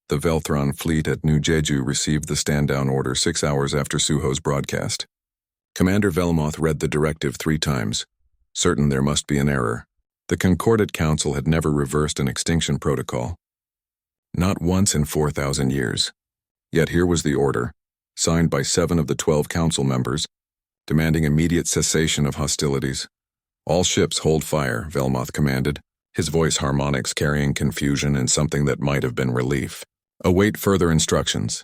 The Velthron fleet at New Jeju received the stand-down order 6 hours after Suho's broadcast. Commander Velmoth read the directive 3 times, certain there must be an error. The Concordat Council had never reversed an extinction protocol. Not once in 4,000 years. Yet here was the order, signed by 7 of the 12 council members, demanding immediate cessation of hostilities. All ships hold fire, Velmoth commanded, his voice harmonics carrying confusion and something that might have been relief. Await further instructions.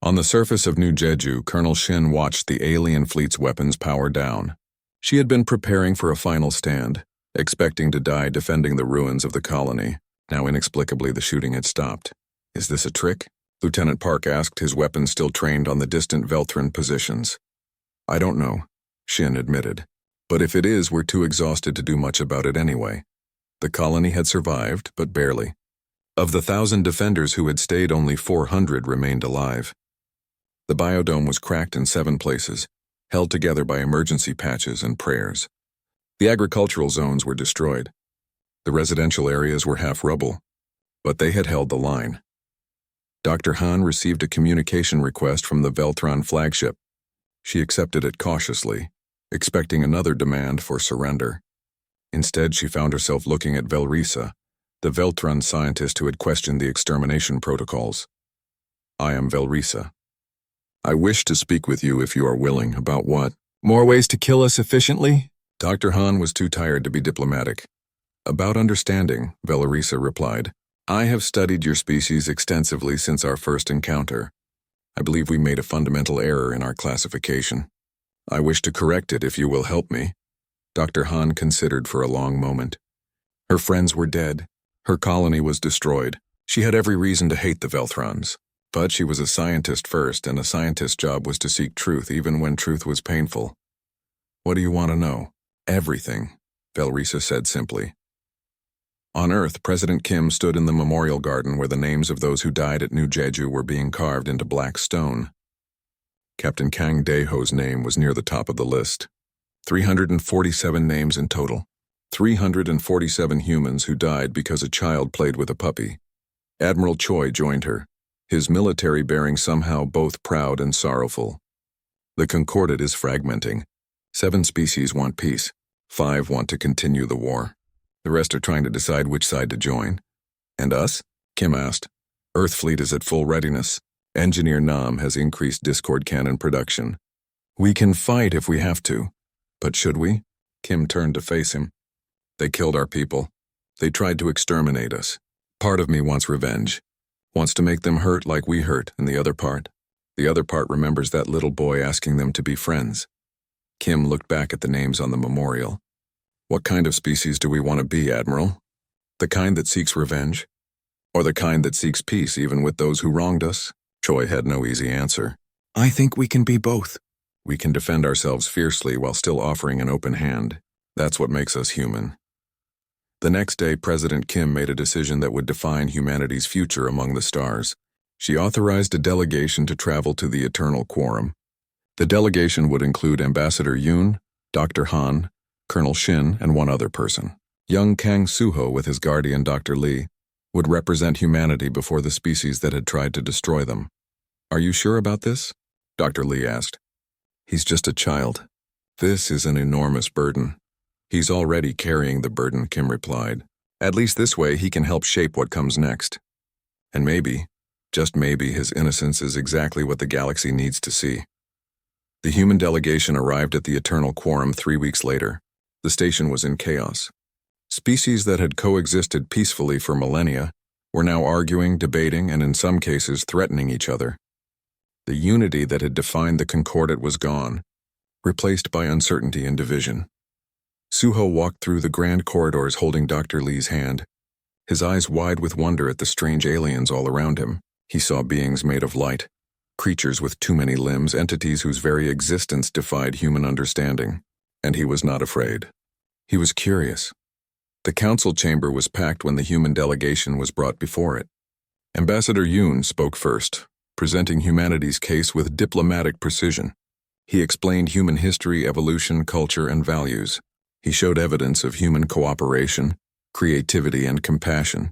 On the surface of New Jeju, Colonel Shin watched the alien fleet's weapons power down. She had been preparing for a final stand, expecting to die defending the ruins of the colony. Now inexplicably the shooting had stopped. Is this a trick? Lieutenant Park asked, his weapons still trained on the distant Velthran positions. I don't know, Shin admitted. But if it is, we're too exhausted to do much about it anyway. The colony had survived, but barely. Of the 1,000 defenders who had stayed, only 400 remained alive. The biodome was cracked in 7 places, held together by emergency patches and prayers. The agricultural zones were destroyed. The residential areas were half rubble, but they had held the line. Dr. Han received a communication request from the Velthron flagship. She accepted it cautiously, expecting another demand for surrender. Instead, she found herself looking at Velrisa, the Velthran scientist who had questioned the extermination protocols. I am Velrisa. I wish to speak with you if you are willing. About what? More ways to kill us efficiently? Dr. Han was too tired to be diplomatic. About understanding, Velrisa replied. I have studied your species extensively since our first encounter. I believe we made a fundamental error in our classification. I wish to correct it if you will help me. Dr. Han considered for a long moment. Her friends were dead. Her colony was destroyed. She had every reason to hate the Velthrons. But she was a scientist first, and a scientist's job was to seek truth even when truth was painful. What do you want to know? Everything, Velrisa said simply. On Earth, President Kim stood in the memorial garden where the names of those who died at New Jeju were being carved into black stone. Captain Kang Daeho's name was near the top of the list. 347 names in total. 347 humans who died because a child played with a puppy. Admiral Choi joined her, his military bearing somehow both proud and sorrowful. The Concordat is fragmenting. 7 species want peace. 5 want to continue the war. The rest are trying to decide which side to join. And us? Kim asked. Earth fleet is at full readiness. Engineer Nam has increased Discord cannon production. We can fight if we have to. But should we? Kim turned to face him. They killed our people. They tried to exterminate us. Part of me wants revenge. Wants to make them hurt like we hurt, and the other part remembers that little boy asking them to be friends. Kim looked back at the names on the memorial. What kind of species do we want to be, Admiral? The kind that seeks revenge? Or the kind that seeks peace even with those who wronged us? Choi had no easy answer. I think we can be both. We can defend ourselves fiercely while still offering an open hand. That's what makes us human. The next day, President Kim made a decision that would define humanity's future among the stars. She authorized a delegation to travel to the Eternal Quorum. The delegation would include Ambassador Yoon, Dr. Han, Colonel Shin, and 1 other person. Young Kang Suho, with his guardian Dr. Lee, would represent humanity before the species that had tried to destroy them. Are you sure about this? Dr. Lee asked. He's just a child. This is an enormous burden. He's already carrying the burden, Kim replied. At least this way he can help shape what comes next. And maybe, just maybe, his innocence is exactly what the galaxy needs to see. The human delegation arrived at the Eternal Quorum 3 weeks later. The station was in chaos. Species that had coexisted peacefully for millennia were now arguing, debating, and in some cases threatening each other. The unity that had defined the Concordat was gone, replaced by uncertainty and division. Suho walked through the grand corridors holding Dr. Lee's hand, his eyes wide with wonder at the strange aliens all around him. He saw beings made of light, creatures with too many limbs, entities whose very existence defied human understanding. And he was not afraid. He was curious. The council chamber was packed when the human delegation was brought before it. Ambassador Yoon spoke first, presenting humanity's case with diplomatic precision. He explained human history, evolution, culture, and values. He showed evidence of human cooperation, creativity, and compassion.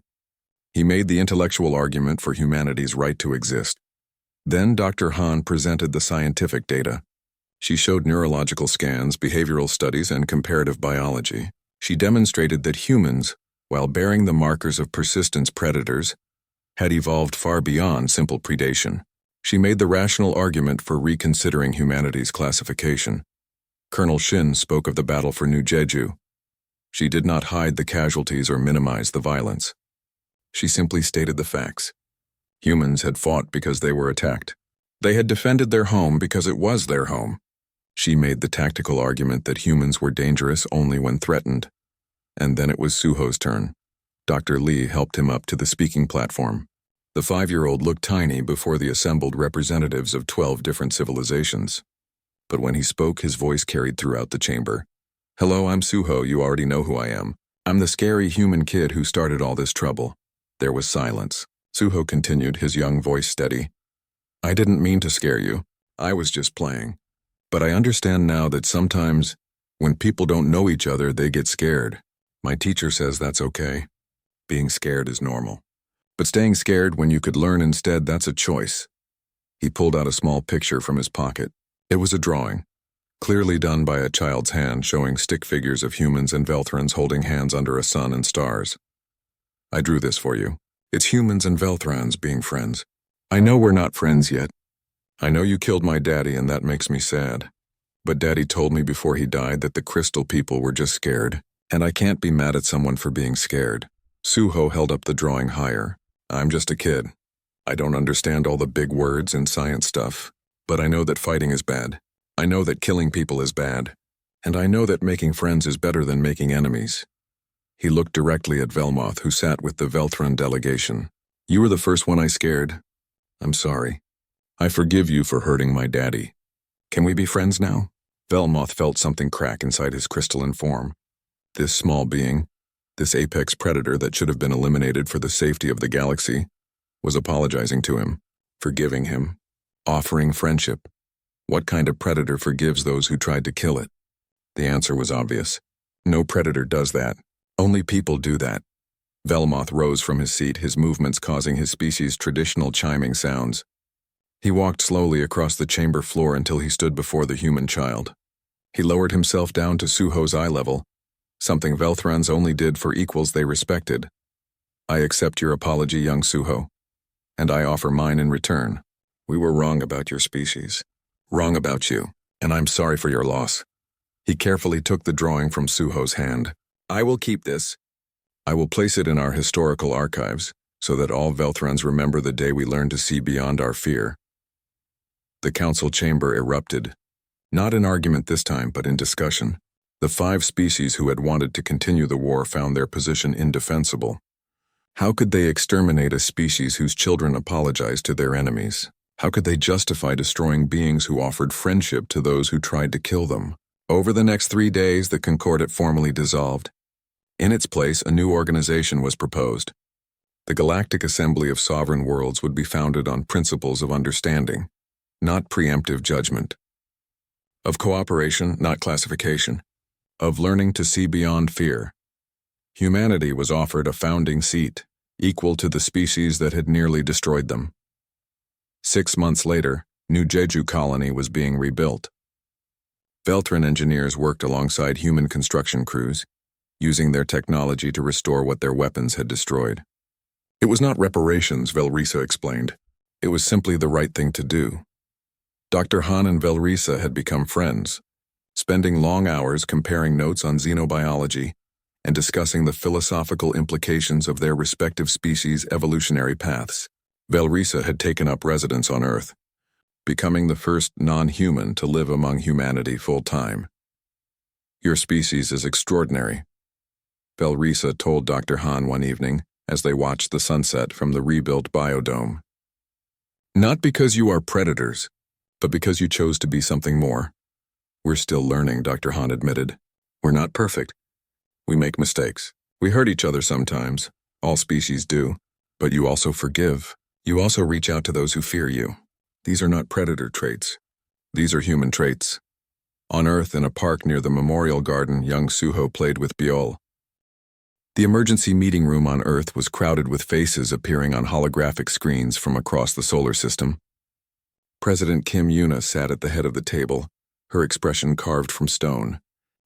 He made the intellectual argument for humanity's right to exist. Then Dr. Han presented the scientific data. She showed neurological scans, behavioral studies, and comparative biology. She demonstrated that humans, while bearing the markers of persistence predators, had evolved far beyond simple predation. She made the rational argument for reconsidering humanity's classification. Colonel Shin spoke of the battle for New Jeju. She did not hide the casualties or minimize the violence. She simply stated the facts. Humans had fought because they were attacked. They had defended their home because it was their home. She made the tactical argument that humans were dangerous only when threatened. And then it was Suho's turn. Dr. Lee helped him up to the speaking platform. The 5-year-old looked tiny before the assembled representatives of 12 different civilizations. But when he spoke, his voice carried throughout the chamber. "Hello, I'm Suho. You already know who I am. I'm the scary human kid who started all this trouble." There was silence. Suho continued, his young voice steady. "I didn't mean to scare you. I was just playing. But I understand now that sometimes, when people don't know each other, they get scared. My teacher says that's okay. Being scared is normal. But staying scared when you could learn instead, that's a choice." He pulled out a small picture from his pocket. It was a drawing, clearly done by a child's hand, showing stick figures of humans and Velthrons holding hands under a sun and stars. "I drew this for you. It's humans and Velthrons being friends. I know we're not friends yet. I know you killed my daddy and that makes me sad. But Daddy told me before he died that the crystal people were just scared, and I can't be mad at someone for being scared." Suho held up the drawing higher. "I'm just a kid. I don't understand all the big words and science stuff, but I know that fighting is bad. I know that killing people is bad. And I know that making friends is better than making enemies." He looked directly at Velmoth, who sat with the Velthron delegation. "You were the first one I scared. I'm sorry. I forgive you for hurting my daddy. Can we be friends now?" Velmoth felt something crack inside his crystalline form. This small being, this apex predator that should have been eliminated for the safety of the galaxy, was apologizing to him, forgiving him, offering friendship. What kind of predator forgives those who tried to kill it? The answer was obvious. No predator does that. Only people do that. Velmoth rose from his seat, his movements causing his species' traditional chiming sounds. He walked slowly across the chamber floor until he stood before the human child. He lowered himself down to Suho's eye level, something Velthrons only did for equals they respected. "I accept your apology, young Suho, and I offer mine in return. We were wrong about your species, wrong about you, and I'm sorry for your loss." He carefully took the drawing from Suho's hand. "I will keep this. I will place it in our historical archives, so that all Velthrons remember the day we learned to see beyond our fear." The council chamber erupted, not in argument this time, but in discussion. The 5 species who had wanted to continue the war found their position indefensible. How could they exterminate a species whose children apologized to their enemies? How could they justify destroying beings who offered friendship to those who tried to kill them? Over the next 3 days, the Concordat formally dissolved. In its place, a new organization was proposed. The Galactic Assembly of Sovereign Worlds would be founded on principles of understanding, not preemptive judgment. Of cooperation, not classification. Of learning to see beyond fear. Humanity was offered a founding seat, equal to the species that had nearly destroyed them. 6 months later, New Jeju colony was being rebuilt. Veltron engineers worked alongside human construction crews, using their technology to restore what their weapons had destroyed. It was not reparations, Velrisa explained. It was simply the right thing to do. Dr. Han and Velrisa had become friends, spending long hours comparing notes on xenobiology and discussing the philosophical implications of their respective species' evolutionary paths. Velrisa had taken up residence on Earth, becoming the first non-human to live among humanity full-time. "Your species is extraordinary," Velrisa told Dr. Han one evening as they watched the sunset from the rebuilt biodome. "Not because you are predators, but because you chose to be something more." "We're still learning," Dr. Han admitted. "We're not perfect. We make mistakes. We hurt each other sometimes. All species do. But you also forgive. You also reach out to those who fear you. These are not predator traits. These are human traits." On Earth, in a park near the Memorial Garden, young Suho played with Biol. The emergency meeting room on Earth was crowded with faces appearing on holographic screens from across the solar system. President Kim Yuna sat at the head of the table, her expression carved from stone.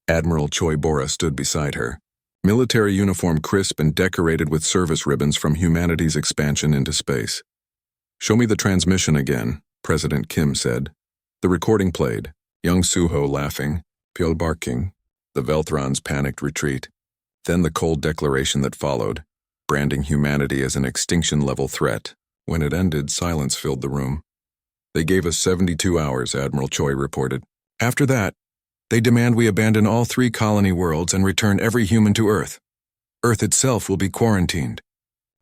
Admiral Choi Bora stood beside her, military uniform crisp and decorated with service ribbons from humanity's expansion into space. "Show me the transmission again," President Kim said. The recording played, young Suho laughing, Pyeol barking, the Velthron's panicked retreat, then the cold declaration that followed, branding humanity as an extinction-level threat. When it ended, silence filled the room. "They gave us 72 hours, Admiral Choi reported. After that, they demand we abandon all 3 colony worlds and return every human to Earth. Earth itself will be quarantined.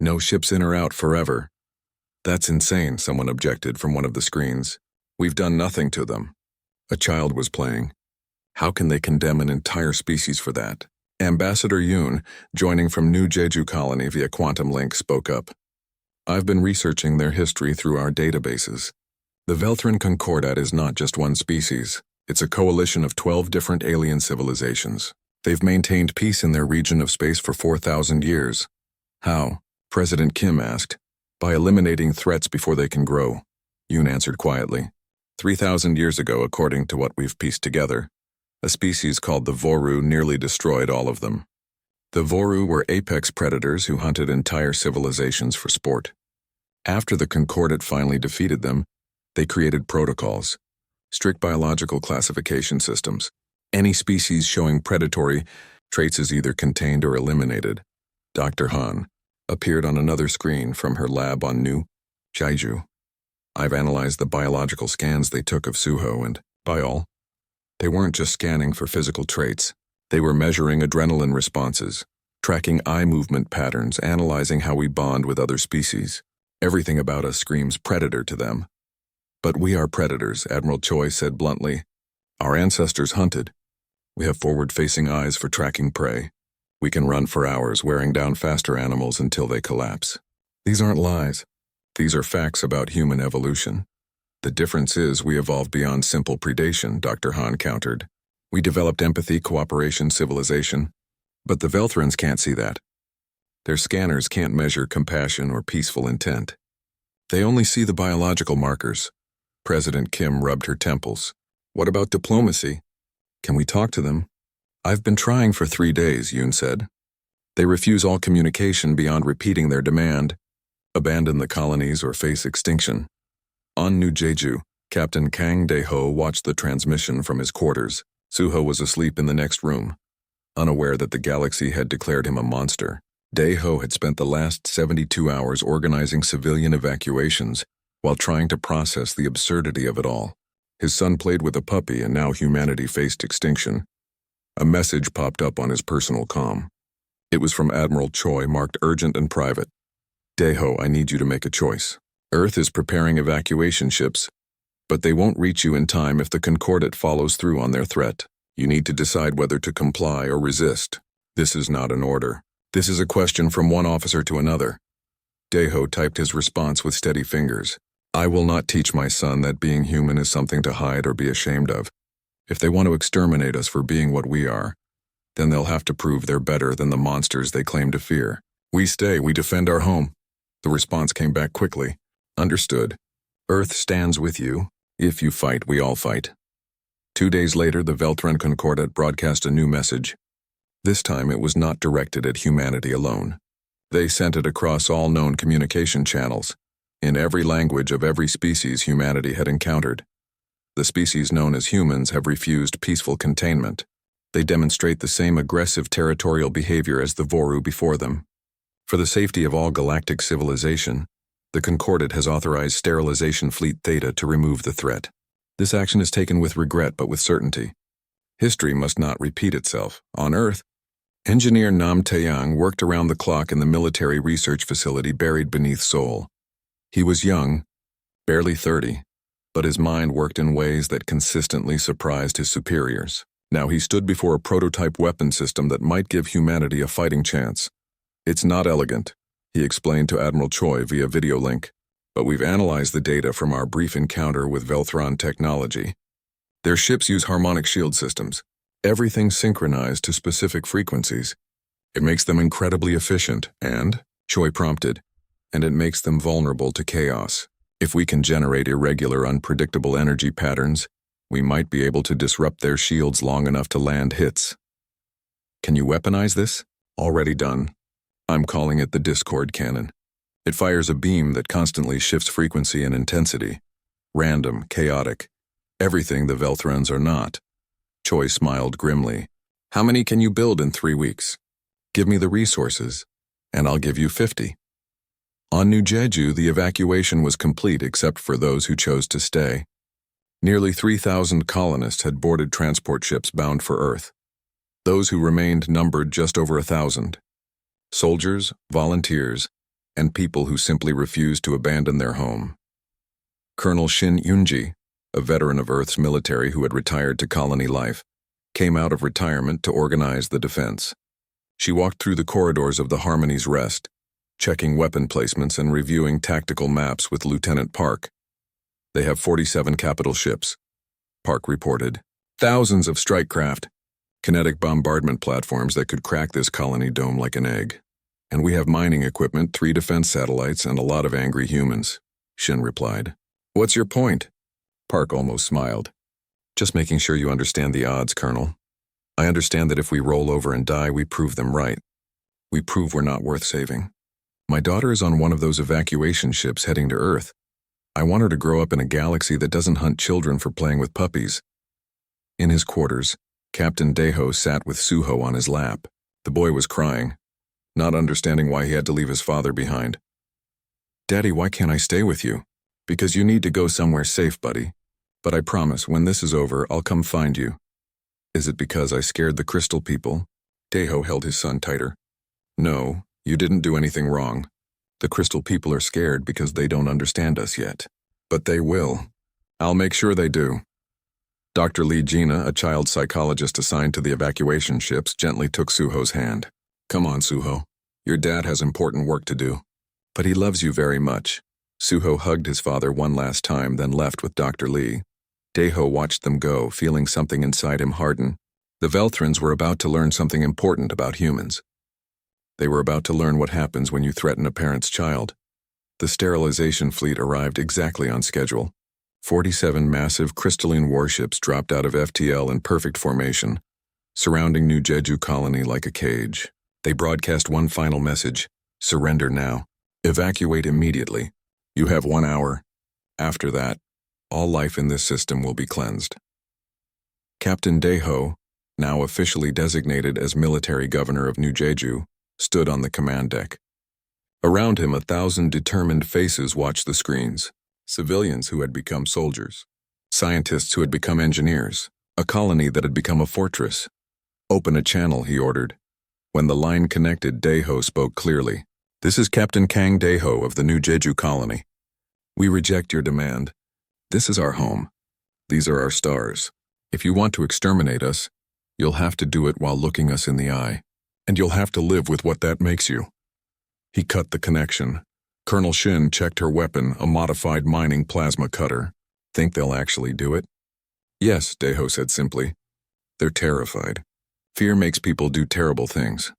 No ships in or out forever." "That's insane," someone objected from one of the screens. "We've done nothing to them." A child was playing. "How can they condemn an entire species for that?" Ambassador Yoon, joining from New Jeju Colony via Quantum Link, spoke up. "I've been researching their history through our databases. The Velthran Concordat is not just one species. It's a coalition of 12 different alien civilizations. They've maintained peace in their region of space for 4,000 years. How? President Kim asked. By eliminating threats before they can grow. Yoon answered quietly. 3,000 years ago, according to what we've pieced together, a species called the Voru nearly destroyed all of them. The Voru were apex predators who hunted entire civilizations for sport. After the Concordat finally defeated them, they created protocols, strict biological classification systems. Any species showing predatory traits is either contained or eliminated. Dr. Han appeared on another screen from her lab on New Jeju. "I've analyzed the biological scans they took of Suho and, by all, they weren't just scanning for physical traits. They were measuring adrenaline responses, tracking eye movement patterns, analyzing how we bond with other species. Everything about us screams predator to them." "But we are predators," Admiral Choi said bluntly. "Our ancestors hunted. We have forward-facing eyes for tracking prey. We can run for hours, wearing down faster animals until they collapse. These aren't lies. These are facts about human evolution. The difference is we evolved beyond simple predation," Dr. Han countered. "We developed empathy, cooperation, civilization. But the Velthrans can't see that. Their scanners can't measure compassion or peaceful intent. They only see the biological markers." President Kim rubbed her temples. "What about diplomacy? Can we talk to them?" "I've been trying for 3 days," Yoon said. "They refuse all communication beyond repeating their demand. Abandon the colonies or face extinction." On New Jeju, Captain Kang Dae-ho watched the transmission from his quarters. Suho was asleep in the next room, unaware that the galaxy had declared him a monster. Dae-ho had spent the last 72 hours organizing civilian evacuations while trying to process the absurdity of it all. His son played with a puppy and now humanity faced extinction. A message popped up on his personal comm. It was from Admiral Choi, marked urgent and private. "Dae-ho, I need you to make a choice. Earth is preparing evacuation ships, but they won't reach you in time if the Concordat follows through on their threat. You need to decide whether to comply or resist. This is not an order. This is a question from one officer to another." Dae-ho typed his response with steady fingers. "I will not teach my son that being human is something to hide or be ashamed of. If they want to exterminate us for being what we are, then they'll have to prove they're better than the monsters they claim to fear. We stay, we defend our home." The response came back quickly. "Understood. Earth stands with you. If you fight, we all fight." 2 days later, the Velthran Concordat broadcast a new message. This time it was not directed at humanity alone. They sent it across all known communication channels, in every language of every species humanity had encountered. The species known as humans have refused peaceful containment. They demonstrate the same aggressive territorial behavior as the Voru before them. For the safety of all galactic civilization, the Concordat has authorized Sterilization Fleet Theta to remove the threat. This action is taken with regret but with certainty. History must not repeat itself. On Earth, engineer Nam Taeyang worked around the clock in the military research facility buried beneath Seoul. He was young, barely 30, but his mind worked in ways that consistently surprised his superiors. Now he stood before a prototype weapon system that might give humanity a fighting chance. "It's not elegant," he explained to Admiral Choi via video link, "but we've analyzed the data from our brief encounter with Velthran technology. Their ships use harmonic shield systems, everything synchronized to specific frequencies. It makes them incredibly efficient and, Choi prompted, and it makes them vulnerable to chaos. If we can generate irregular, unpredictable energy patterns, we might be able to disrupt their shields long enough to land hits. Can you weaponize this? Already done. I'm calling it the Discord cannon. It fires a beam that constantly shifts frequency and intensity. Random, chaotic. Everything the Velthrons are not. Choi smiled grimly. How many can you build in 3 weeks? Give me the resources, and I'll give you 50. On New Jeju, the evacuation was complete except for those who chose to stay. Nearly 3,000 colonists had boarded transport ships bound for Earth. Those who remained numbered just over 1,000. Soldiers, volunteers, and people who simply refused to abandon their home. Colonel Shin Yoonji, a veteran of Earth's military who had retired to colony life, came out of retirement to organize the defense. She walked through the corridors of the Harmony's Rest, checking weapon placements and reviewing tactical maps with Lieutenant Park. They have 47 capital ships, Park reported. Thousands of strike craft, kinetic bombardment platforms that could crack this colony dome like an egg. And we have mining equipment, 3 defense satellites, and a lot of angry humans, Shin replied. What's your point? Park almost smiled. Just making sure you understand the odds, Colonel. I understand that if we roll over and die, we prove them right. We prove we're not worth saving. My daughter is on one of those evacuation ships heading to Earth. I want her to grow up in a galaxy that doesn't hunt children for playing with puppies. In his quarters, Captain Daeho sat with Suho on his lap. The boy was crying, not understanding why he had to leave his father behind. Daddy, why can't I stay with you? Because you need to go somewhere safe, buddy. But I promise, when this is over, I'll come find you. Is it because I scared the crystal people? Daeho held his son tighter. No, you didn't do anything wrong. The crystal people are scared because they don't understand us yet. But they will. I'll make sure they do. Dr. Lee Gina, a child psychologist assigned to the evacuation ships, gently took Suho's hand. Come on, Suho. Your dad has important work to do. But he loves you very much. Suho hugged his father one last time, then left with Dr. Lee. Daeho watched them go, feeling something inside him harden. The Velthrons were about to learn something important about humans. They were about to learn what happens when you threaten a parent's child. The sterilization fleet arrived exactly on schedule. 47 massive crystalline warships dropped out of FTL in perfect formation, surrounding New Jeju colony like a cage. They broadcast one final message: surrender now. Evacuate immediately. You have 1 hour. After that, all life in this system will be cleansed. Captain Daeho, now officially designated as military governor of New Jeju, stood on the command deck. Around him, 1,000 determined faces watched the screens. Civilians who had become soldiers. Scientists who had become engineers. A colony that had become a fortress. Open a channel, he ordered. When the line connected, Daeho spoke clearly. This is Captain Kang Daeho of the New Jeju colony. We reject your demand. This is our home. These are our stars. If you want to exterminate us, you'll have to do it while looking us in the eye. And you'll have to live with what that makes you. He cut the connection. Colonel Shin checked her weapon, a modified mining plasma cutter. Think they'll actually do it? Yes, Daeho said simply. They're terrified. Fear makes people do terrible things.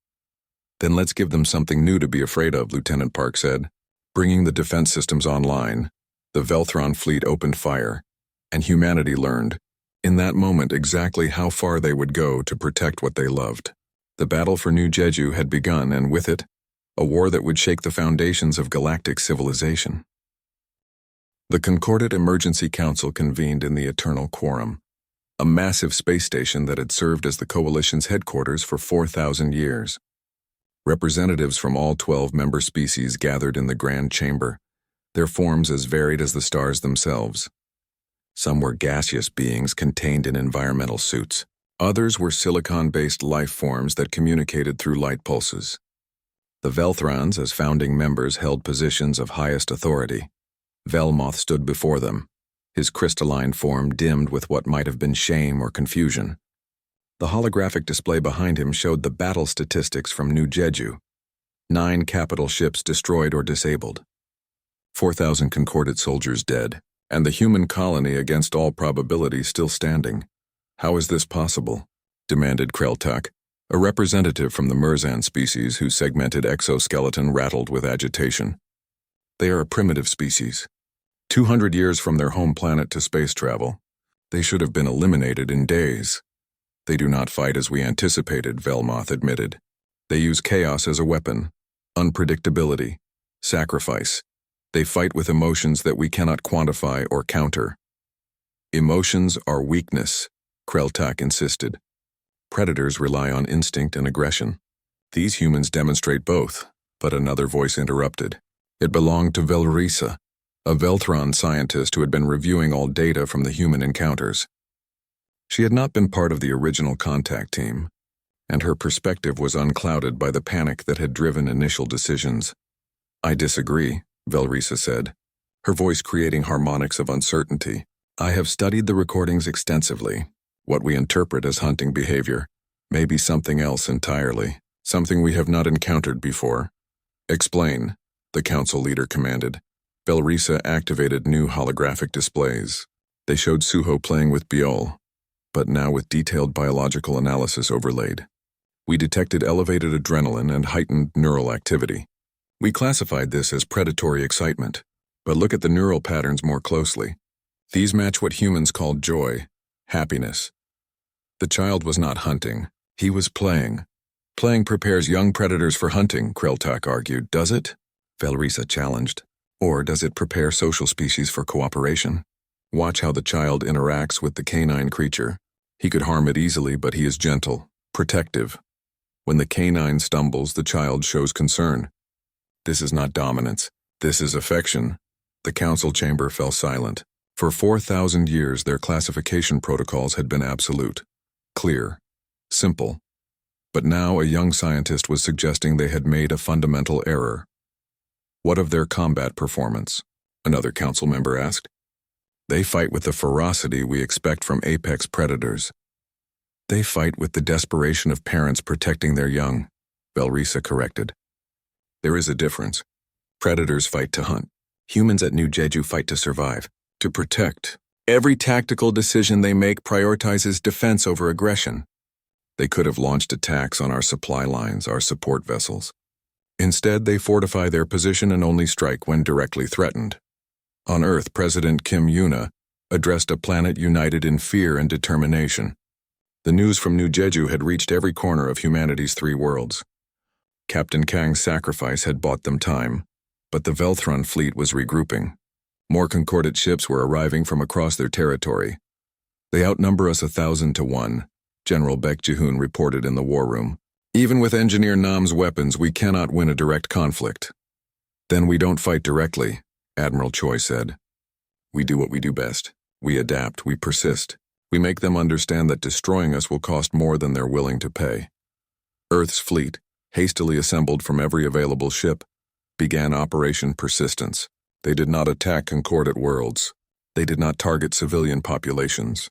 Then let's give them something new to be afraid of, Lieutenant Park said. Bringing the defense systems online, the Velthron fleet opened fire, and humanity learned, in that moment, exactly how far they would go to protect what they loved. The battle for New Jeju had begun, and with it, a war that would shake the foundations of galactic civilization. The Concordat Emergency Council convened in the Eternal Quorum, a massive space station that had served as the Coalition's headquarters for 4,000 years. Representatives from all 12 member species gathered in the Grand Chamber, their forms as varied as the stars themselves. Some were gaseous beings contained in environmental suits. Others were silicon-based life forms that communicated through light pulses. The Velthrons, as founding members, held positions of highest authority. Velmoth stood before them, his crystalline form dimmed with what might have been shame or confusion. The holographic display behind him showed the battle statistics from New Jeju. 9 capital ships destroyed or disabled. 4,000 Concordat soldiers dead, and the human colony against all probability still standing. How is this possible? Demanded Kreltak. A representative from the Merzan species whose segmented exoskeleton rattled with agitation. They are a primitive species. 200 years from their home planet to space travel. They should have been eliminated in days. They do not fight as we anticipated, Velmoth admitted. They use chaos as a weapon. Unpredictability. Sacrifice. They fight with emotions that we cannot quantify or counter. Emotions are weakness, Kreltak insisted. Predators rely on instinct and aggression. These humans demonstrate both, but another voice interrupted. It belonged to Velrisa, a Velthron scientist who had been reviewing all data from the human encounters. She had not been part of the original contact team, and her perspective was unclouded by the panic that had driven initial decisions. I disagree, Velrisa said, her voice creating harmonics of uncertainty. I have studied the recordings extensively. What we interpret as hunting behavior may be something else entirely, something we have not encountered before. Explain, the council leader commanded. Velrisa activated new holographic displays. They showed Suho playing with Biol, but now with detailed biological analysis overlaid. We detected elevated adrenaline and heightened neural activity. We classified this as predatory excitement, but look at the neural patterns more closely. These match what humans call joy, happiness. The child was not hunting. He was playing. Playing prepares young predators for hunting, Kreltak argued. Does it? Velrisa challenged. Or does it prepare social species for cooperation? Watch how the child interacts with the canine creature. He could harm it easily, but he is gentle, protective. When the canine stumbles, the child shows concern. This is not dominance. This is affection. The council chamber fell silent. For 4,000 years, their classification protocols had been absolute, clear, simple. But now a young scientist was suggesting they had made a fundamental error. What of their combat performance? Another council member asked. They fight with the ferocity we expect from apex predators. They fight with the desperation of parents protecting their young, Velrisa corrected. There is a difference. Predators fight to hunt. Humans at New Jeju fight to survive, to protect. Every tactical decision they make prioritizes defense over aggression. They could have launched attacks on our supply lines, our support vessels. Instead, they fortify their position and only strike when directly threatened. On Earth, President Kim Yuna addressed a planet united in fear and determination. The news from New Jeju had reached every corner of humanity's 3 worlds. Captain Kang's sacrifice had bought them time, but the Velthron fleet was regrouping. More concordant ships were arriving from across their territory. They outnumber us 1,000 to 1, General Baek Ji-hoon reported in the war room. Even with Engineer Nam's weapons, we cannot win a direct conflict. Then we don't fight directly, Admiral Choi said. We do what we do best. We adapt, we persist. We make them understand that destroying us will cost more than they're willing to pay. Earth's fleet, hastily assembled from every available ship, began Operation Persistence. They did not attack concordant worlds. They did not target civilian populations.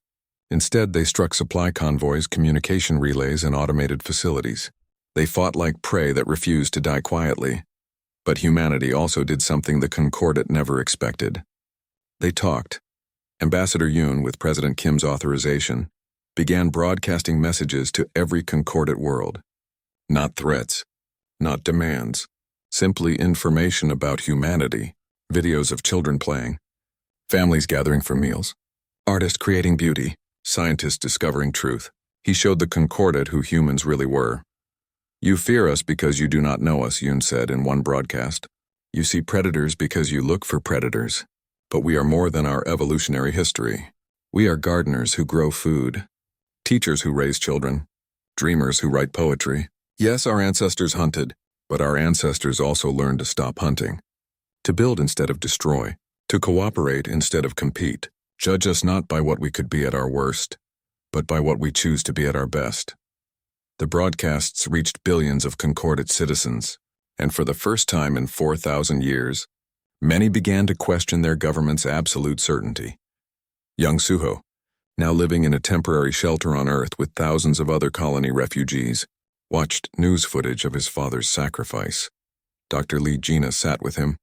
Instead, they struck supply convoys, communication relays, and automated facilities. They fought like prey that refused to die quietly. But humanity also did something the concordant never expected. They talked. Ambassador Yoon, with President Kim's authorization, began broadcasting messages to every concordant world. Not threats, not demands, simply information about humanity. Videos of children playing, families gathering for meals, artists creating beauty, scientists discovering truth. He showed the concordant who humans really were. You fear us because you do not know us, Yoon said in one broadcast. You see predators because you look for predators. But we are more than our evolutionary history. We are gardeners who grow food, teachers who raise children, dreamers who write poetry. Yes, our ancestors hunted, but our ancestors also learned to stop hunting. To build instead of destroy, to cooperate instead of compete. Judge us not by what we could be at our worst, but by what we choose to be at our best. The broadcasts reached billions of concordant citizens, and for the first time in 4,000 years, many began to question their government's absolute certainty. Young Suho, now living in a temporary shelter on Earth with thousands of other colony refugees, watched news footage of his father's sacrifice. Dr. Lee Gina sat with him,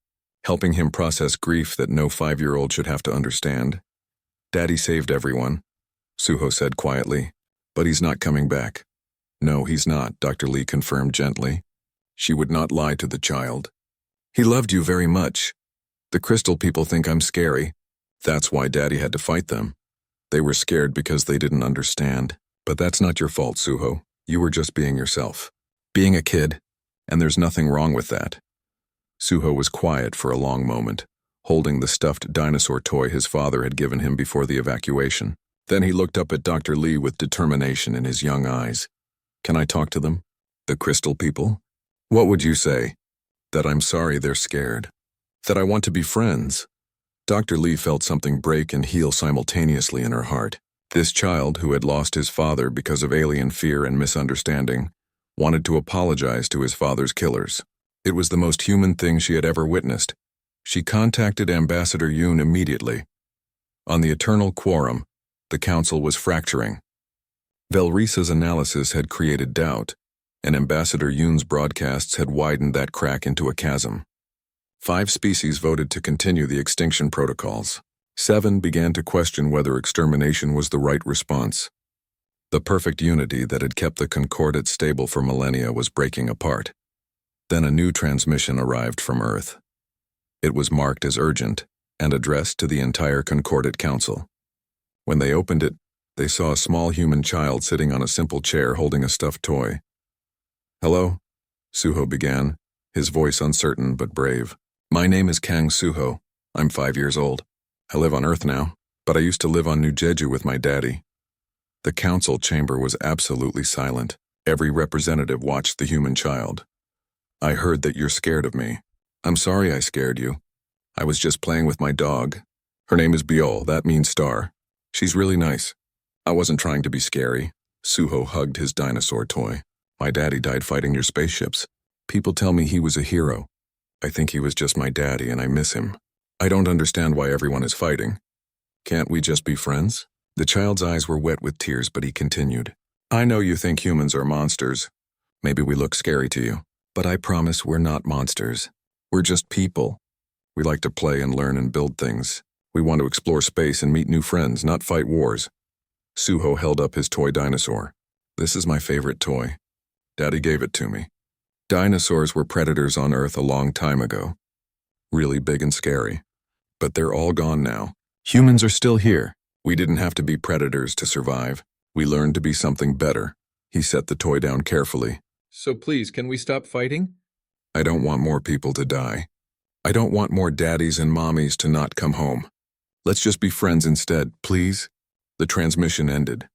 helping him process grief that no 5-year-old should have to understand. Daddy saved everyone, Suho said quietly, but he's not coming back. No, he's not, Dr. Lee confirmed gently. She would not lie to the child. He loved you very much. The crystal people think I'm scary. That's why Daddy had to fight them. They were scared because they didn't understand. But that's not your fault, Suho. You were just being yourself. Being a kid. And there's nothing wrong with that. Suho was quiet for a long moment, holding the stuffed dinosaur toy his father had given him before the evacuation. Then he looked up at Dr. Lee with determination in his young eyes. Can I talk to them? The crystal people? What would you say? That I'm sorry they're scared. That I want to be friends. Dr. Lee felt something break and heal simultaneously in her heart. This child, who had lost his father because of alien fear and misunderstanding, wanted to apologize to his father's killers. It was the most human thing she had ever witnessed. She contacted Ambassador Yoon immediately. On the eternal quorum, the council was fracturing. Velrisa's analysis had created doubt, and Ambassador Yoon's broadcasts had widened that crack into a chasm. 5 species voted to continue the extinction protocols. 7 began to question whether extermination was the right response. The perfect unity that had kept the Concordate stable for millennia was breaking apart. Then a new transmission arrived from Earth. It was marked as urgent and addressed to the entire Concordate Council. When they opened it, they saw a small human child sitting on a simple chair holding a stuffed toy. Hello, Suho began, his voice uncertain but brave. My name is Kang Suho. I'm 5 years old. I live on Earth now, but I used to live on New Jeju with my daddy. The council chamber was absolutely silent. Every representative watched the human child. I heard that you're scared of me. I'm sorry I scared you. I was just playing with my dog. Her name is Biol, that means star. She's really nice. I wasn't trying to be scary. Suho hugged his dinosaur toy. My daddy died fighting your spaceships. People tell me he was a hero. I think he was just my daddy and I miss him. I don't understand why everyone is fighting. Can't we just be friends? The child's eyes were wet with tears, but he continued. I know you think humans are monsters. Maybe we look scary to you. But I promise we're not monsters. We're just people. We like to play and learn and build things. We want to explore space and meet new friends, not fight wars. Suho held up his toy dinosaur. This is my favorite toy. Daddy gave it to me. Dinosaurs were predators on Earth a long time ago. Really big and scary. But they're all gone now. Humans are still here. We didn't have to be predators to survive. We learned to be something better. He set the toy down carefully. So please, can we stop fighting? I don't want more people to die. I don't want more daddies and mommies to not come home. Let's just be friends instead, please. The transmission ended.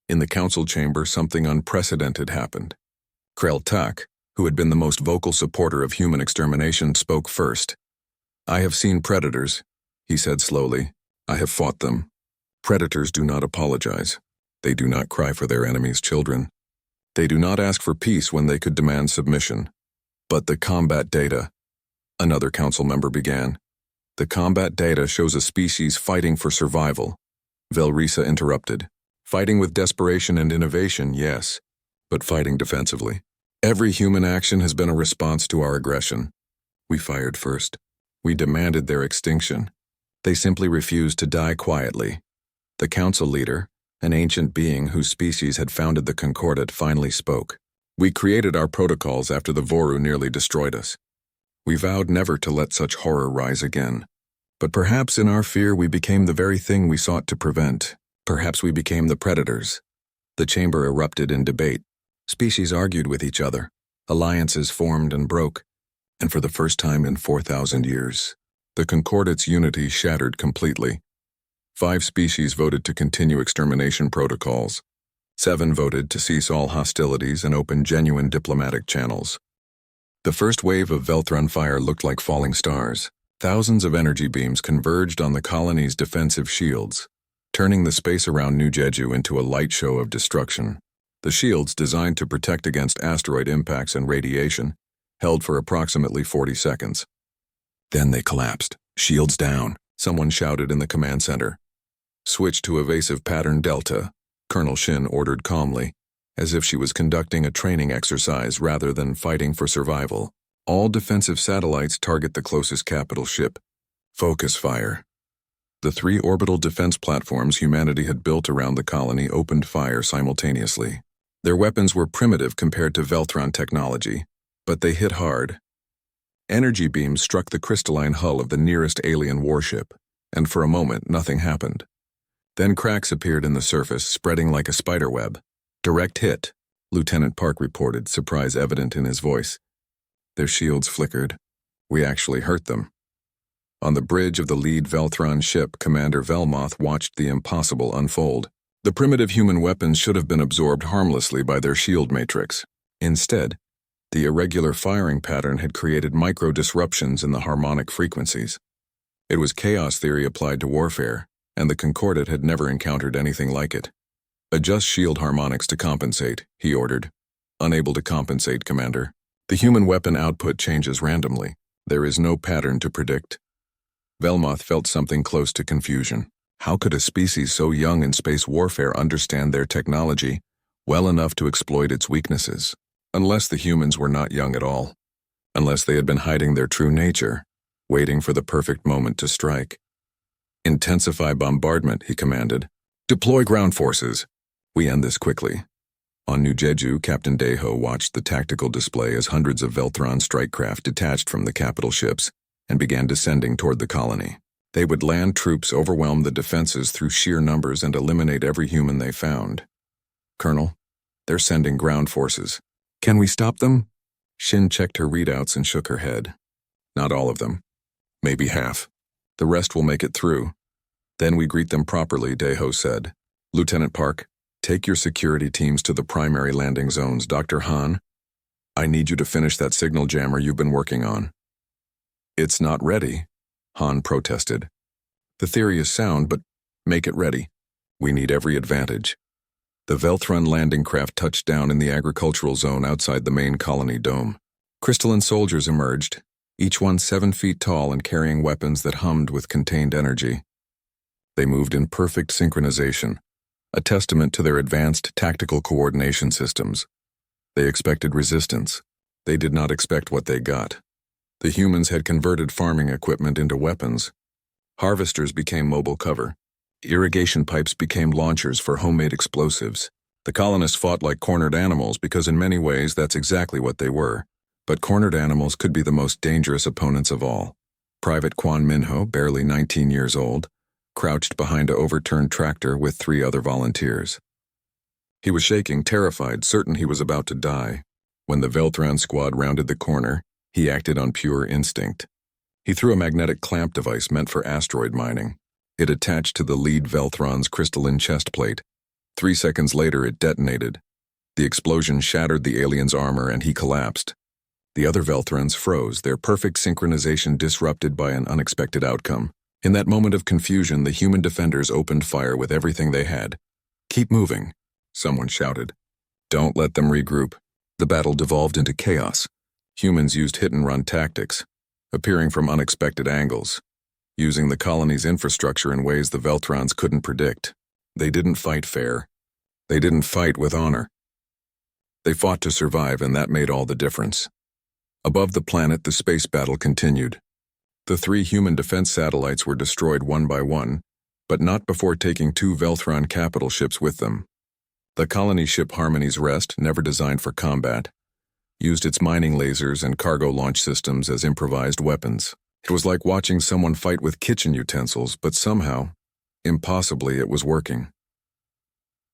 In the council chamber, something unprecedented happened. Krell Tak, who had been the most vocal supporter of human extermination, spoke first. I have seen predators, he said slowly. I have fought them. Predators do not apologize. They do not cry for their enemies' children. They do not ask for peace when they could demand submission. But the combat data, another council member began. The combat data shows a species fighting for survival. Velrisa interrupted. Fighting with desperation and innovation, yes, but fighting defensively. Every human action has been a response to our aggression. We fired first. We demanded their extinction. They simply refused to die quietly. The council leader, an ancient being whose species had founded the Concordate, finally spoke. We created our protocols after the Voru nearly destroyed us. We vowed never to let such horror rise again. But perhaps in our fear we became the very thing we sought to prevent. Perhaps we became the predators. The chamber erupted in debate. Species argued with each other. Alliances formed and broke. And for the first time in 4,000 years, the Concordate's unity shattered completely. 5 species voted to continue extermination protocols. 7 voted to cease all hostilities and open genuine diplomatic channels. The first wave of Velthron fire looked like falling stars. Thousands of energy beams converged on the colony's defensive shields, turning the space around New Jeju into a light show of destruction. The shields, designed to protect against asteroid impacts and radiation, held for approximately 40 seconds. Then they collapsed. Shields down, someone shouted in the command center. Switch to evasive pattern Delta, Colonel Shin ordered calmly, as if she was conducting a training exercise rather than fighting for survival. All defensive satellites target the closest capital ship. Focus fire. The 3 orbital defense platforms humanity had built around the colony opened fire simultaneously. Their weapons were primitive compared to Velthron technology, but they hit hard. Energy beams struck the crystalline hull of the nearest alien warship, and for a moment nothing happened. Then cracks appeared in the surface, spreading like a spiderweb. Direct hit, Lieutenant Park reported, surprise evident in his voice. Their shields flickered. We actually hurt them. On the bridge of the lead Velthron ship, Commander Velmoth watched the impossible unfold. The primitive human weapons should have been absorbed harmlessly by their shield matrix. Instead, the irregular firing pattern had created micro-disruptions in the harmonic frequencies. It was chaos theory applied to warfare, and the Concordat had never encountered anything like it. Adjust shield harmonics to compensate, he ordered. Unable to compensate, Commander. The human weapon output changes randomly. There is no pattern to predict. Velmoth felt something close to confusion. How could a species so young in space warfare understand their technology well enough to exploit its weaknesses? Unless the humans were not young at all. Unless they had been hiding their true nature, waiting for the perfect moment to strike. Intensify bombardment, he commanded. Deploy ground forces. We end this quickly. On New Jeju, Captain Daeho watched the tactical display as hundreds of Velthron strike craft detached from the capital ships and began descending toward the colony. They would land troops, overwhelm the defenses through sheer numbers, and eliminate every human they found. Colonel, they're sending ground forces. Can we stop them? Shin checked her readouts and shook her head. Not all of them. Maybe half. The rest will make it through. Then we greet them properly, Daeho said. Lieutenant Park, take your security teams to the primary landing zones. Dr. Han, I need you to finish that signal jammer you've been working on. It's not ready, Han protested. The theory is sound, but make it ready. We need every advantage. The Velthron landing craft touched down in the agricultural zone outside the main colony dome. Crystalline soldiers emerged, each one 7 feet tall and carrying weapons that hummed with contained energy. They moved in perfect synchronization, a testament to their advanced tactical coordination systems. They expected resistance. They did not expect what they got. The humans had converted farming equipment into weapons. Harvesters became mobile cover. Irrigation pipes became launchers for homemade explosives. The colonists fought like cornered animals because in many ways that's exactly what they were. But cornered animals could be the most dangerous opponents of all. Private Kwon Minho, barely 19 years old, crouched behind an overturned tractor with 3 other volunteers. He was shaking, terrified, certain he was about to die. When the Velthron squad rounded the corner, he acted on pure instinct. He threw a magnetic clamp device meant for asteroid mining. It attached to the lead Velthron's crystalline chest plate. 3 seconds later, it detonated. The explosion shattered the alien's armor and he collapsed. The other Velthrons froze, their perfect synchronization disrupted by an unexpected outcome. In that moment of confusion, the human defenders opened fire with everything they had. Keep moving, someone shouted. Don't let them regroup. The battle devolved into chaos. Humans used hit-and-run tactics, appearing from unexpected angles, using the colony's infrastructure in ways the Velthrons couldn't predict. They didn't fight fair. They didn't fight with honor. They fought to survive, and that made all the difference. Above the planet, the space battle continued. The 3 human defense satellites were destroyed one by one, but not before taking 2 Velthron capital ships with them. The colony ship Harmony's Rest, never designed for combat, used its mining lasers and cargo launch systems as improvised weapons. It was like watching someone fight with kitchen utensils, but somehow, impossibly, it was working.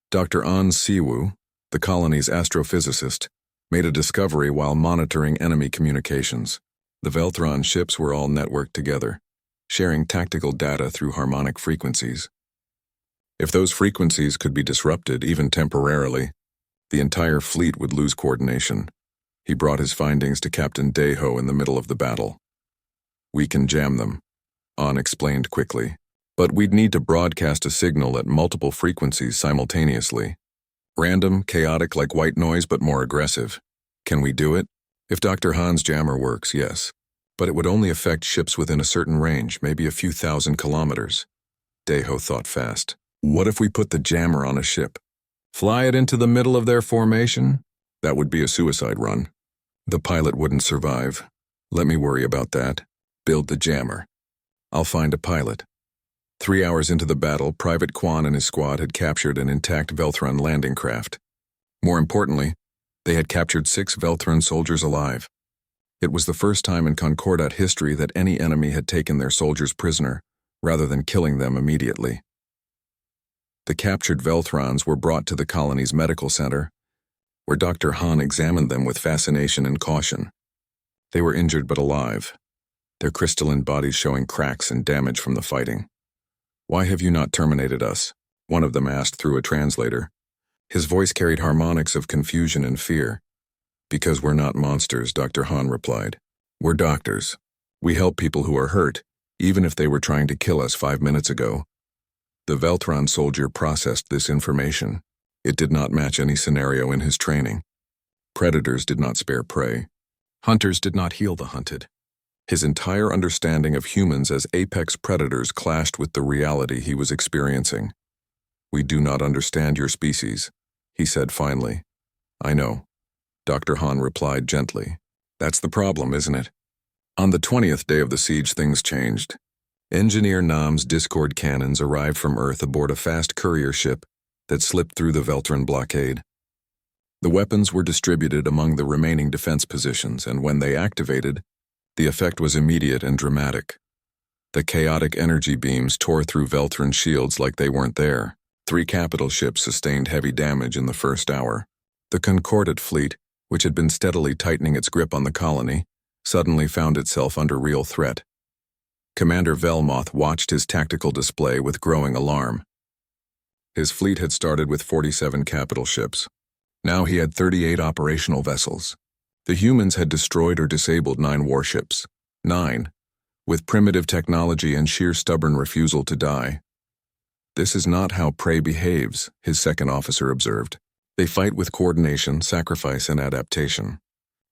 Dr. An Siwoo, the colony's astrophysicist, made a discovery while monitoring enemy communications. The Velthron ships were all networked together, sharing tactical data through harmonic frequencies. If those frequencies could be disrupted, even temporarily, the entire fleet would lose coordination. He brought his findings to Captain Daeho in the middle of the battle. We can jam them, An explained quickly. But we'd need to broadcast a signal at multiple frequencies simultaneously. Random, chaotic like white noise, but more aggressive. Can we do it? If Dr. Han's jammer works, yes. But it would only affect ships within a certain range, maybe a few thousand kilometers. Daeho thought fast. What if we put the jammer on a ship? Fly it into the middle of their formation? That would be a suicide run. The pilot wouldn't survive. Let me worry about that. Build the jammer. I'll find a pilot. 3 hours into the battle, Private Kwon and his squad had captured an intact Velthron landing craft. More importantly, they had captured 6 Velthran soldiers alive. It was the first time in Concordat history that any enemy had taken their soldiers prisoner, rather than killing them immediately. The captured Velthrons were brought to the colony's medical center, where Dr. Hahn examined them with fascination and caution. They were injured but alive, their crystalline bodies showing cracks and damage from the fighting. "Why have you not terminated us?" one of them asked through a translator. His voice carried harmonics of confusion and fear. "Because we're not monsters," Dr. Hahn replied. "We're doctors. We help people who are hurt, even if they were trying to kill us 5 minutes ago." The Velthron soldier processed this information. It did not match any scenario in his training. Predators did not spare prey. Hunters did not heal the hunted. His entire understanding of humans as apex predators clashed with the reality he was experiencing. "We do not understand your species," he said finally. "I know," Dr. Hahn replied gently. "That's the problem, isn't it?" On the 20th day of the siege, things changed. Engineer Nam's Discord cannons arrived from Earth aboard a fast courier ship that slipped through the Velthran blockade. The weapons were distributed among the remaining defense positions, and when they activated, the effect was immediate and dramatic. The chaotic energy beams tore through Velthran shields like they weren't there. 3 capital ships sustained heavy damage in the first hour. The Concordat fleet, which had been steadily tightening its grip on the colony, suddenly found itself under real threat. Commander Velmoth watched his tactical display with growing alarm. His fleet had started with 47 capital ships. Now he had 38 operational vessels. The humans had destroyed or disabled 9 warships. 9, with primitive technology and sheer stubborn refusal to die. "This is not how prey behaves," his second officer observed. "They fight with coordination, sacrifice, and adaptation."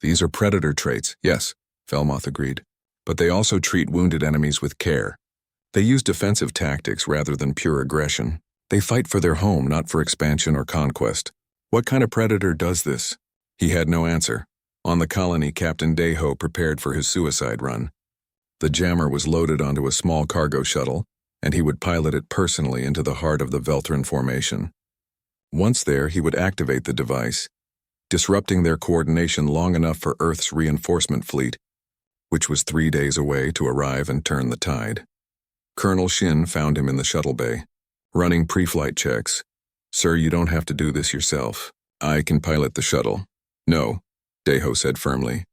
"These are predator traits," yes, Velmoth agreed. "But they also treat wounded enemies with care. They use defensive tactics rather than pure aggression. They fight for their home, not for expansion or conquest." "What kind of predator does this?" He had no answer. On the colony, Captain Deho prepared for his suicide run. The jammer was loaded onto a small cargo shuttle, and he would pilot it personally into the heart of the Velthran formation. Once there, he would activate the device, disrupting their coordination long enough for Earth's reinforcement fleet, which was 3 days away, to arrive and turn the tide. Colonel Shin found him in the shuttle bay, running pre-flight checks. "Sir, you don't have to do this yourself. I can pilot the shuttle." "No," Deho said firmly.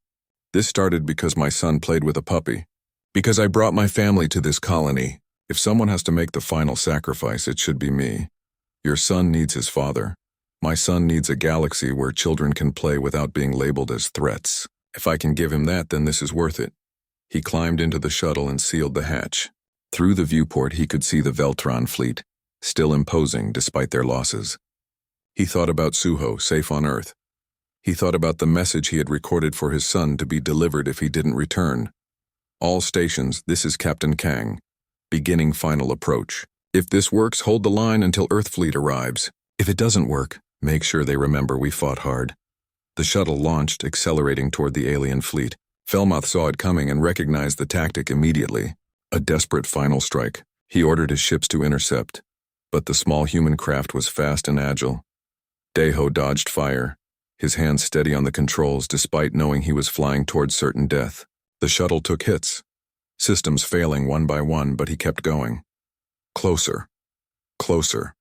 "This started because my son played with a puppy. Because I brought my family to this colony. If someone has to make the final sacrifice, it should be me. Your son needs his father. My son needs a galaxy where children can play without being labeled as threats. If I can give him that, then this is worth it." He climbed into the shuttle and sealed the hatch. Through the viewport, he could see the Velthran fleet, still imposing despite their losses. He thought about Suho, safe on Earth. He thought about the message he had recorded for his son to be delivered if he didn't return. "All stations, this is Captain Kang. Beginning final approach. If this works, hold the line until Earth fleet arrives. If it doesn't work, make sure they remember we fought hard." The shuttle launched, accelerating toward the alien fleet. Velmoth saw it coming and recognized the tactic immediately. A desperate final strike. He ordered his ships to intercept. But the small human craft was fast and agile. Deho dodged fire, his hands steady on the controls despite knowing he was flying towards certain death. The shuttle took hits, systems failing one by one, but he kept going. Closer. Closer.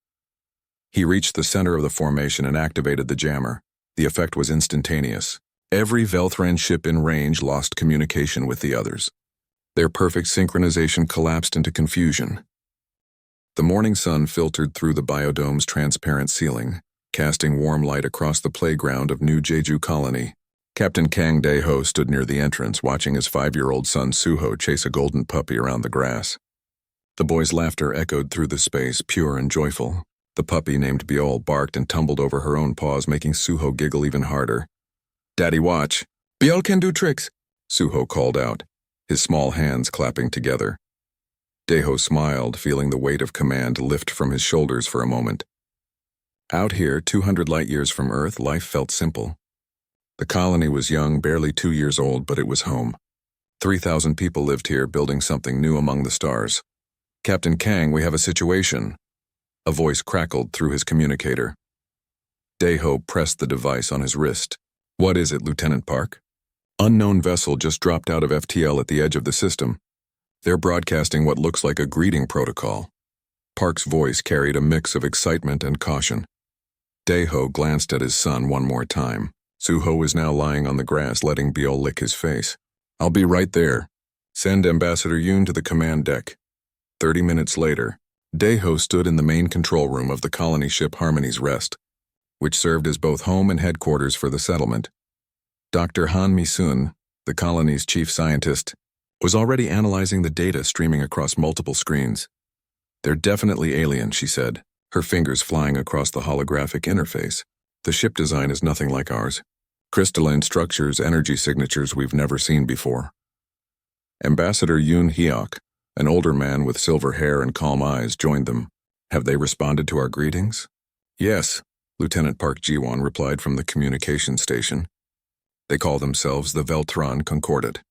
He reached the center of the formation and activated the jammer. The effect was instantaneous. Every Velthran ship in range lost communication with the others. Their perfect synchronization collapsed into confusion. The morning sun filtered through the biodome's transparent ceiling, casting warm light across the playground of New Jeju Colony. Captain Kang Deho stood near the entrance, watching his 5-year-old son Suho chase a golden puppy around the grass. The boy's laughter echoed through the space, pure and joyful. The puppy, named Biol, barked and tumbled over her own paws, making Suho giggle even harder. "Daddy, watch. Biol can do tricks," Suho called out, his small hands clapping together. Deho smiled, feeling the weight of command lift from his shoulders for a moment. Out here, 200 light-years from Earth, life felt simple. The colony was young, barely 2 years old, but it was home. 3,000 people lived here, building something new among the stars. "Captain Kang, we have a situation." A voice crackled through his communicator. Daeho pressed the device on his wrist. What is it, Lieutenant Park? Unknown vessel just dropped out of FTL at the edge of the system. They're broadcasting what looks like a greeting protocol. Park's voice carried a mix of excitement and caution. Daeho glanced at his son one more time. Suho was now lying on the grass, letting Biol lick his face. I'll be right there. Send Ambassador Yoon to the command deck. 30 minutes later, Daeho stood in the main control room of the colony ship Harmony's Rest, which served as both home and headquarters for the settlement. Dr. Han Mi-sun, the colony's chief scientist, was already analyzing the data streaming across multiple screens. They're definitely alien, she said, her fingers flying across the holographic interface. The ship design is nothing like ours. Crystalline structures, energy signatures we've never seen before. Ambassador Yoon Hyok, an older man with silver hair and calm eyes, joined them. Have they responded to our greetings? Yes, Lieutenant Park Ji-won replied from the communication station. They call themselves the Veltron Concordat.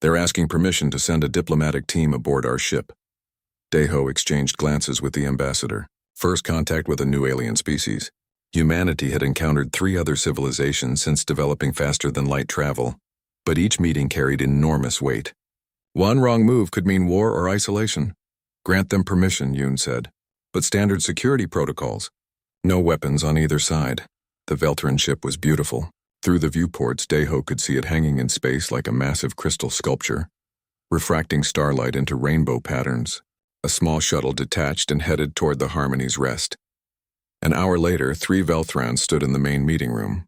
They're asking permission to send a diplomatic team aboard our ship. Daeho exchanged glances with the ambassador. First contact with a new alien species. Humanity had encountered 3 other civilizations since developing faster-than-light travel, but each meeting carried enormous weight. One wrong move could mean war or isolation. Grant them permission, Yoon said, but standard security protocols. No weapons on either side. The Veltron ship was beautiful. Through the viewports, Daeho could see it hanging in space like a massive crystal sculpture, refracting starlight into rainbow patterns. A small shuttle detached and headed toward the Harmony's Rest. An hour later, 3 Velthrons stood in the main meeting room.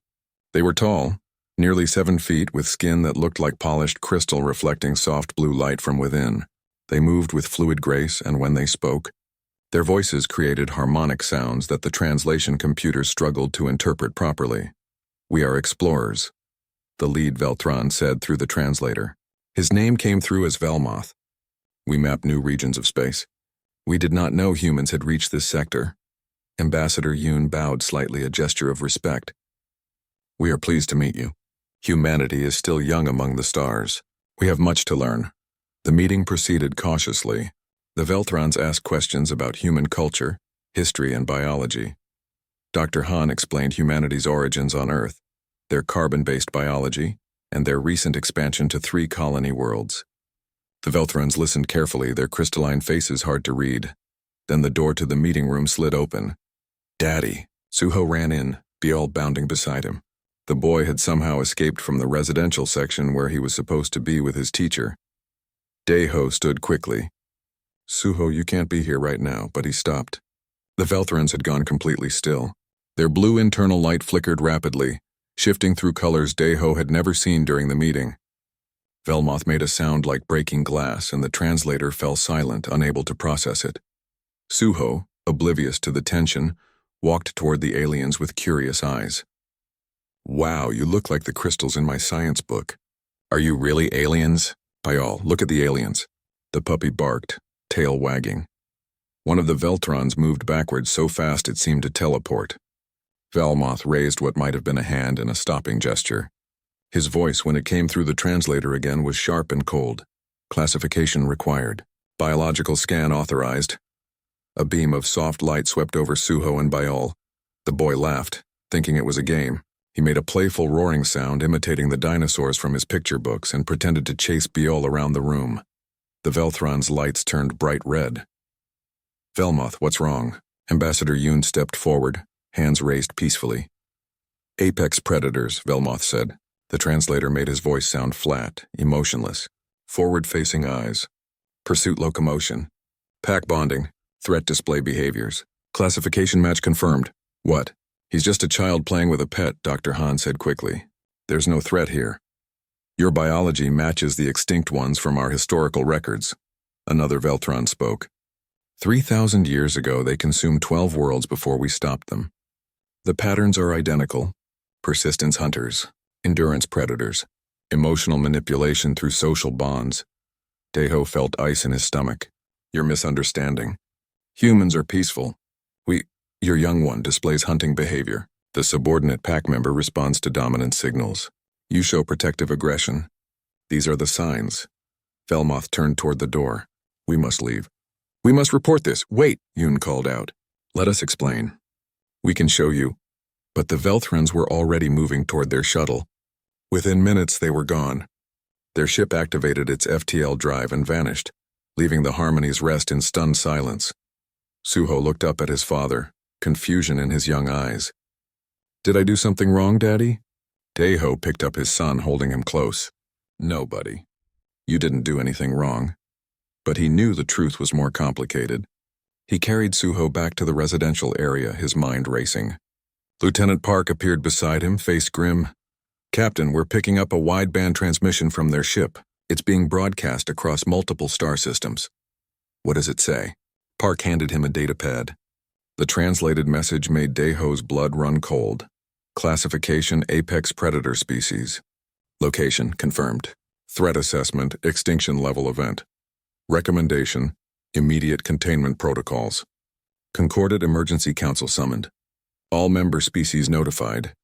They were tall, nearly 7 feet, with skin that looked like polished crystal reflecting soft blue light from within. They moved with fluid grace, and when they spoke, their voices created harmonic sounds that the translation computer struggled to interpret properly. We are explorers, the lead Veltron said through the translator. His name came through as Velmoth. We map new regions of space. We did not know humans had reached this sector. Ambassador Yoon bowed slightly, a gesture of respect. We are pleased to meet you. Humanity is still young among the stars. We have much to learn. The meeting proceeded cautiously. The Velthrons asked questions about human culture, history, and biology. Dr. Han explained humanity's origins on Earth, their carbon-based biology, and their recent expansion to 3 colony worlds. The Velthrons listened carefully, their crystalline faces hard to read. Then the door to the meeting room slid open. Daddy! Suho ran in, Biol bounding beside him. The boy had somehow escaped from the residential section where he was supposed to be with his teacher. Daeho stood quickly. Suho, you can't be here right now, but he stopped. The Velthrons had gone completely still. Their blue internal light flickered rapidly, shifting through colors Daeho had never seen during the meeting. Velmoth made a sound like breaking glass, and the translator fell silent, unable to process it. Suho, oblivious to the tension, walked toward the aliens with curious eyes. Wow, you look like the crystals in my science book. Are you really aliens? Biol, look at the aliens. The puppy barked, tail wagging. One of the Veltrons moved backwards so fast it seemed to teleport. Velmoth raised what might have been a hand in a stopping gesture. His voice, when it came through the translator again, was sharp and cold. Classification required. Biological scan authorized. A beam of soft light swept over Suho and Biol. The boy laughed, thinking it was a game. He made a playful roaring sound imitating the dinosaurs from his picture books and pretended to chase Biol around the room. The Velthron's lights turned bright red. Velmoth, what's wrong? Ambassador Yoon stepped forward, hands raised peacefully. Apex predators, Velmoth said. The translator made his voice sound flat, emotionless. Forward-facing eyes. Pursuit locomotion. Pack bonding. Threat display behaviors. Classification match confirmed. What? He's just a child playing with a pet, Dr. Han said quickly. There's no threat here. Your biology matches the extinct ones from our historical records. Another Veltron spoke. 3,000 years ago, they consumed 12 worlds before we stopped them. The patterns are identical. Persistence hunters. Endurance predators. Emotional manipulation through social bonds. Daeho felt ice in his stomach. You're misunderstanding. Humans are peaceful. Your young one displays hunting behavior. The subordinate pack member responds to dominant signals. You show protective aggression. These are the signs. Velmoth turned toward the door. We must leave. We must report this. Wait, Yoon called out. Let us explain. We can show you. But the Velthrons were already moving toward their shuttle. Within minutes, they were gone. Their ship activated its FTL drive and vanished, leaving the Harmonies rest in stunned silence. Suho looked up at his father, confusion in his young eyes. "Did I do something wrong, Daddy?" Daeho picked up his son, holding him close. "No, buddy. You didn't do anything wrong." But he knew the truth was more complicated. He carried Suho back to the residential area, his mind racing. Lieutenant Park appeared beside him, face grim. "Captain, we're picking up a wideband transmission from their ship. It's being broadcast across multiple star systems." "What does it say?" Park handed him a datapad. The translated message made Daeho's blood run cold. Classification: Apex Predator Species. Location: confirmed. Threat assessment: extinction level event. Recommendation: immediate containment protocols. Concorded Emergency Council summoned. All member species notified.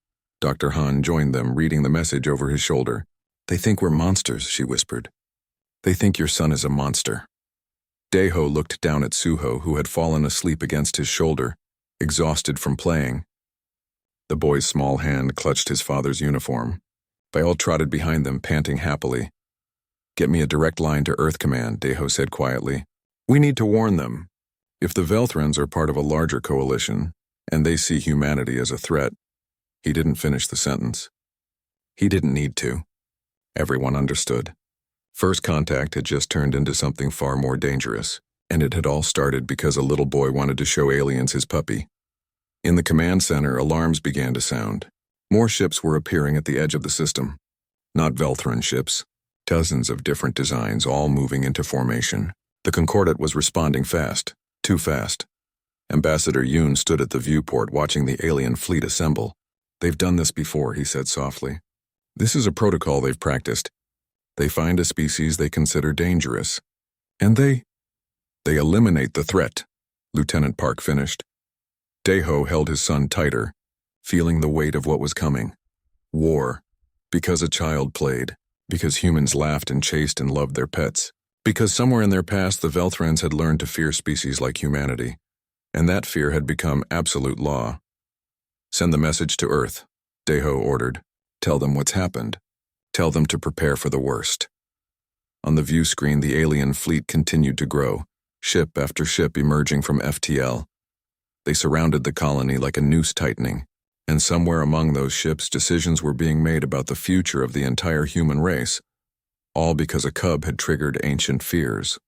Dr. Han joined them, reading the message over his shoulder. "They think we're monsters," she whispered. "They think your son is a monster." Daeho looked down at Suho, who had fallen asleep against his shoulder, exhausted from playing. The boy's small hand clutched his father's uniform. They all trotted behind them, panting happily. "Get me a direct line to Earth Command," Daeho said quietly. "We need to warn them. If the Velthrons are part of a larger coalition, and they see humanity as a threat..." He didn't finish the sentence. He didn't need to. Everyone understood. First Contact had just turned into something far more dangerous, and it had all started because a little boy wanted to show aliens his puppy. In the command center, alarms began to sound. More ships were appearing at the edge of the system. Not Velthron ships. Dozens of different designs, all moving into formation. The Concordat was responding fast. Too fast. Ambassador Yoon stood at the viewport watching the alien fleet assemble. "They've done this before," he said softly. "This is a protocol they've practiced. They find a species they consider dangerous. And they eliminate the threat," Lieutenant Park finished. Daeho held his son tighter, feeling the weight of what was coming. War. Because a child played. Because humans laughed and chased and loved their pets. Because somewhere in their past the Velthrons had learned to fear species like humanity. And that fear had become absolute law. "Send the message to Earth," Daeho ordered. "Tell them what's happened. Tell them to prepare for the worst." On the view screen, the alien fleet continued to grow, ship after ship emerging from FTL. They surrounded the colony like a noose tightening, and somewhere among those ships decisions were being made about the future of the entire human race, all because a cub had triggered ancient fears.